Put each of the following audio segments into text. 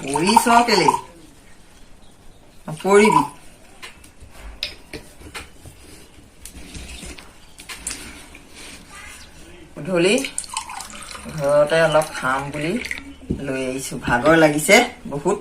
পৰিছ কেলে নপৰিবি গধূলি ঘৰতে অলপ খাম বুলি লৈ আহিছো ভাগৰ লাগিছে বহুত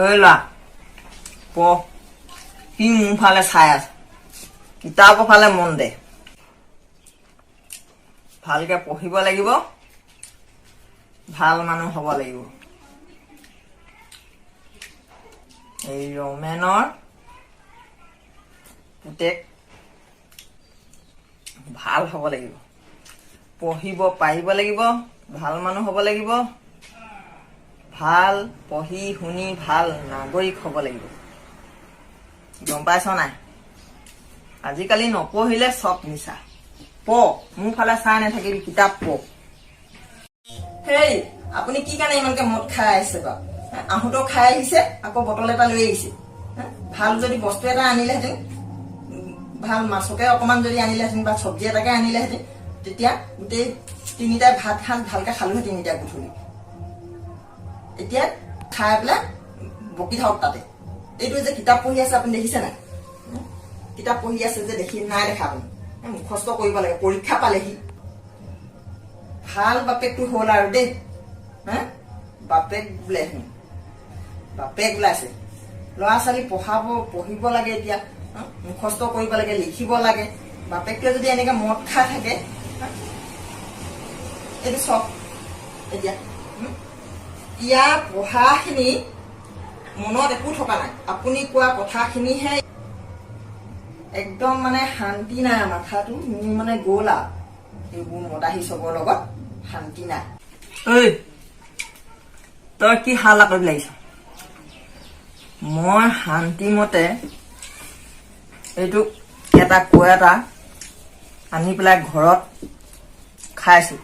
ঐ ল'ৰা পঢ় কি মোৰ ফালে চাই আছ কিতাপৰ ফালে মন দে ভালকে পঢ়িব লাগিব ভাল মানুহ হ'ব লাগিব এই ৰমেনৰ পুতেক ভাল হ'ব লাগিব পঢ়িব পাৰিব লাগিব ভাল মানুহ হ'ব লাগিব ভাল পঢ়ি শুনি ভাল নাগৰিক হ'ব লাগিব গম পাইছ নাই আজিকালি নপঢ়িলে চব মিছা পঢ় মোৰ ফালে চাই নাথাকিবি কিতাপ পঢ় হেই আপুনি কি কাৰণে ইমানকে মদ খাই আহিছে বাৰু আহোঁতেও খাই আহিছে আকৌ বটল এটা লৈ আহিছে ভাল যদি বস্তু এটা আনিলেহেঁতেন ভাল মাছকে অকমান যদি আনিলেহেঁতেন বা চব্জি এটাকে আনিলেহেঁতেন তেতিয়া গোটেই তিনিটাই ভাত খান ভালকে খালোহেঁতেন এতিয়া গধূলি এতিয়া খাই পেলাই বকি থাকক তাতে এইটো যে কিতাপ পঢ়ি আছে আপুনি দেখিছে নাই কিতাপ পঢ়ি আছে যে দেখি নাই দেখা আপুনি মুখস্থ কৰিব লাগে পৰীক্ষা পালেহি ভাল বাপেকটো হ'ল আৰু দেই বাপেক বোলে বাপেক ওলাইছে ল'ৰা ছোৱালী পঢ়িব লাগে এতিয়া মুখস্থ কৰিব লাগে লিখিব লাগে বাপেকটোৱে যদি এনেকে মদ খাই থাকে এইটো চব এতিয়া ইয়াৰ পঢ়াখিনি মনত একো থকা নাই আপুনি কোৱা কথাখিনিহে একদম মানে শান্তি নাই মাথাটো মোৰ মানে গ'ল আৰু এইবোৰ মদাহী চবৰ লগত শান্তি নাই ঐ তই কি হাল্লা কৰিব লাগিছ মই শান্তিমতে এইটো এটা আনি পেলাই ঘৰত খাইছো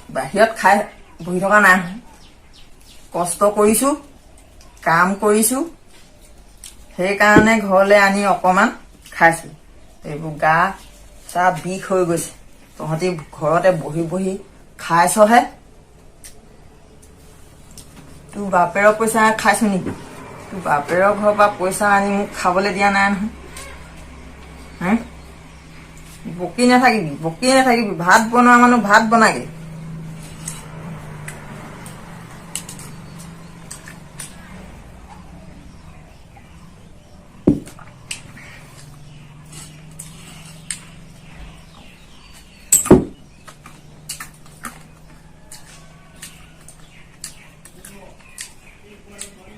বাহিৰত খাই বহি থকা নাই কষ্ট কৰিছো কাম কৰিছো সেইকাৰণে ঘৰলৈ আনি অকমান খাইছো এইবোৰ গা চা বিষ হৈ গৈছে তহঁতি ঘৰতে বহি বহি খাইছহে তোৰ বাপেৰৰ পইচা খাইছো নেকি তোৰ বাপেৰৰ ঘৰৰ পৰা পইচা আনি মোক খাবলৈ দিয়া নাই নহয় বকি নাথাকিবি ভাত বনোৱা মানুহ ভাত বনাগে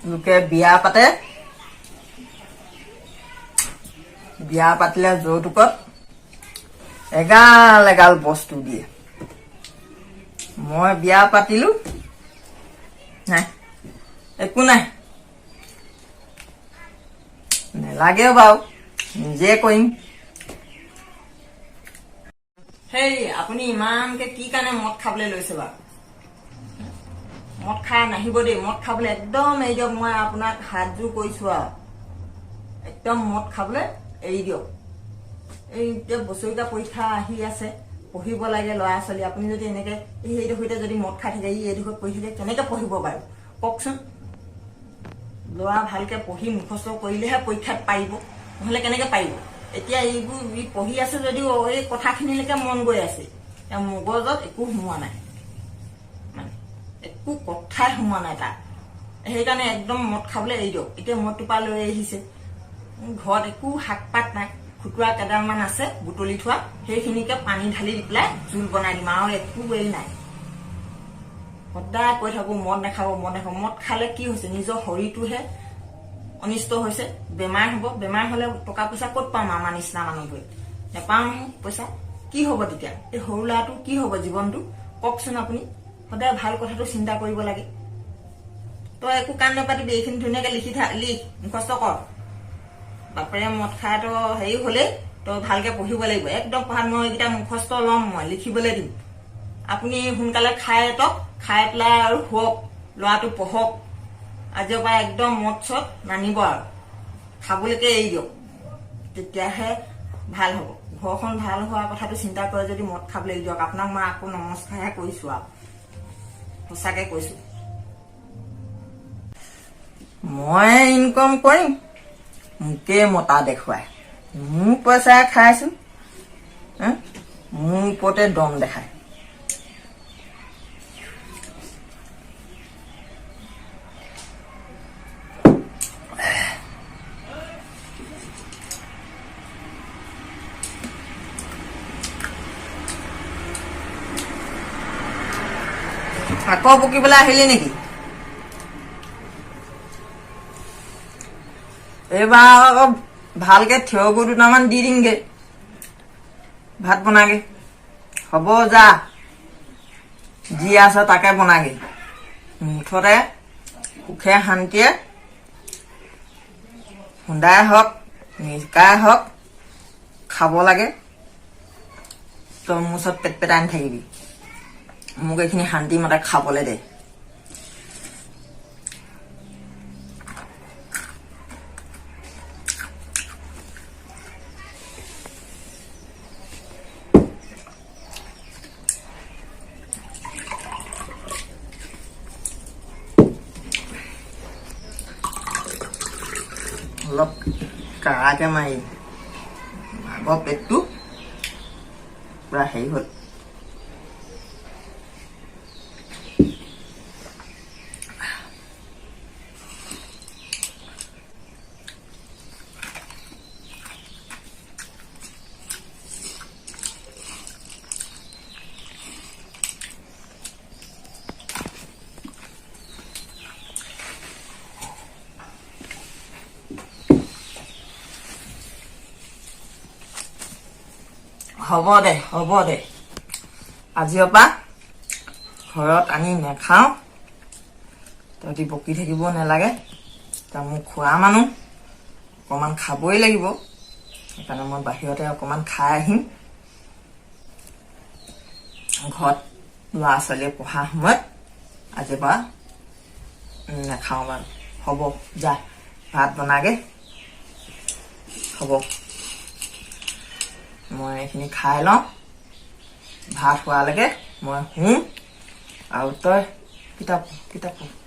লোকে বিয়া পাতিলে যৌতুকত এগাল বস্তু দিয়ে মই বিয়া পাতিলো নাই একো নাই নেলাগেও বাৰু নিজে কৰিম হেই আপুনি ইমানকে কি কাৰণে মদ খাবলৈ লৈছে বাৰু মদ খাই নাহিব দেই মদ খাবলৈ একদম এৰি দিয়ক মই আপোনাক হাতযোৰ কৰিছো আৰু একদম মদ খাবলৈ এৰি দিয়ক এই এতিয়া বছৰীয়া পৰীক্ষা আহি আছে পঢ়িব লাগে ল'ৰা ছোৱালী আপুনি যদি এনেকে এইডোখৰতে যদি মদ খাই থাকে এইডোখৰত পঢ়ি থাকে কেনেকে পঢ়িব বাৰু কওকচোন ল'ৰা ভালকে পঢ়ি মুখস্থ কৰিলেহে পৰীক্ষাত পাৰিব নহলে কেনেকে পাৰিব এতিয়া এইবোৰ পঢ়ি আছে যদিও এই কথাখিনিলৈকে মন গৈ আছে মগজত একো সোমোৱা নাই একো কথাই সোমোৱা নাই তাৰ সেইকাৰণে একদম মদ খাবলৈ এৰি দিয়ক এতিয়া মদটোপা লৈ আহিছে ঘৰত একো শাক পাত নাই খুতুৰা কেইডালমান আছে বুটলি থোৱা সেইখিনিকে পানী ঢালি দি পেলাই জোল বনাই দিম আৰু একো এই নাই সদায় কৈ থাকো মদ নাখাব মদ খালে কি হৈছে নিজৰ শৰীৰটোহে অনিষ্ট হৈছে বেমাৰ হলে টকা পইচা ক'ত পাম আমাৰ নিচিনা মানুহবোৰে নেপাওঁ নহয় পইচা কি হব তেতিয়া এই সৰু ল'ৰাটো কি হব জীৱনটো কওকচোন আপুনি সদায় ভাল কথাটো চিন্তা কৰিব লাগে তই একো কাম নাপাতিবি, এইখিনি ধুনীয়াকে লিখ মুখস্থ কৰ। বাপেৰে মদ খাই তো হেৰি হলেই তই ভালকে পঢ়িব লাগিব। একদম পঢ়াত মই এইকেইটা মুখস্থ ল'ম, মই লিখিবলৈ দিম। আপুনি সোনকালে খাই এতক, খাই পেলাই আৰু শুৱক, ল'ৰাটো পঢ়ক। আজিৰ পৰা একদম মদ চদ নানিব আৰু খাবলৈকে এৰি দিয়ক, তেতিয়াহে ভাল হ'ব। ঘৰখন ভাল হোৱা কথাটো চিন্তা কৰে যদি মদ খাবলৈ এৰি দিয়ক। আপোনাক মই আকৌ নমস্কাৰহে কৰিছো আৰু সঁচাকে কৈছো। মই ইনকম কৰিম, মোকে মতা দেখুৱাই, মোৰ পইচা খাইছো, মোৰ ওপৰতে দম দেখায়। আকৌ বকিবলৈ আহিলি নেকি? এইবাৰ আকৌ ভালকে থিয় গৰু দুটামান দি দিমগে, ভাত বনাগে। হ'ব যা, যি আছে তাকে বনাগে। মুঠতে সুখে শান্তিয়ে খুন্দাই হওক নিকাই হওক খাব লাগে। তই মোৰ ওচৰত পেট পেটাই নাথাকিবি, মোক এইখিনি শান্তি মতে খাবলৈ দে। অলপ কাৰাকে মাৰি আগৰ পেটটো পুৰা হেৰি হ'ল। হ'ব দে হ'ব দে, আজিৰ পৰা ঘৰত আনি নেখাওঁ। তহঁতি বকি থাকিব নালাগে, তই মোক খোৱা মানুহ, অকণমান খাবই লাগিব। সেইকাৰণে মই বাহিৰতে অকণমান খাই আহিম। ঘৰত ল'ৰা ছোৱালীয়ে পঢ়া সময়ত আজিৰ পৰা নেখাওঁ বাৰু। হ'ব যা, ভাত বনাগে। হ'ব, মই এইখিনি খাই লওঁ, ভাত হোৱালৈকে মই শুম আৰু তই কিতাপ পঢ়।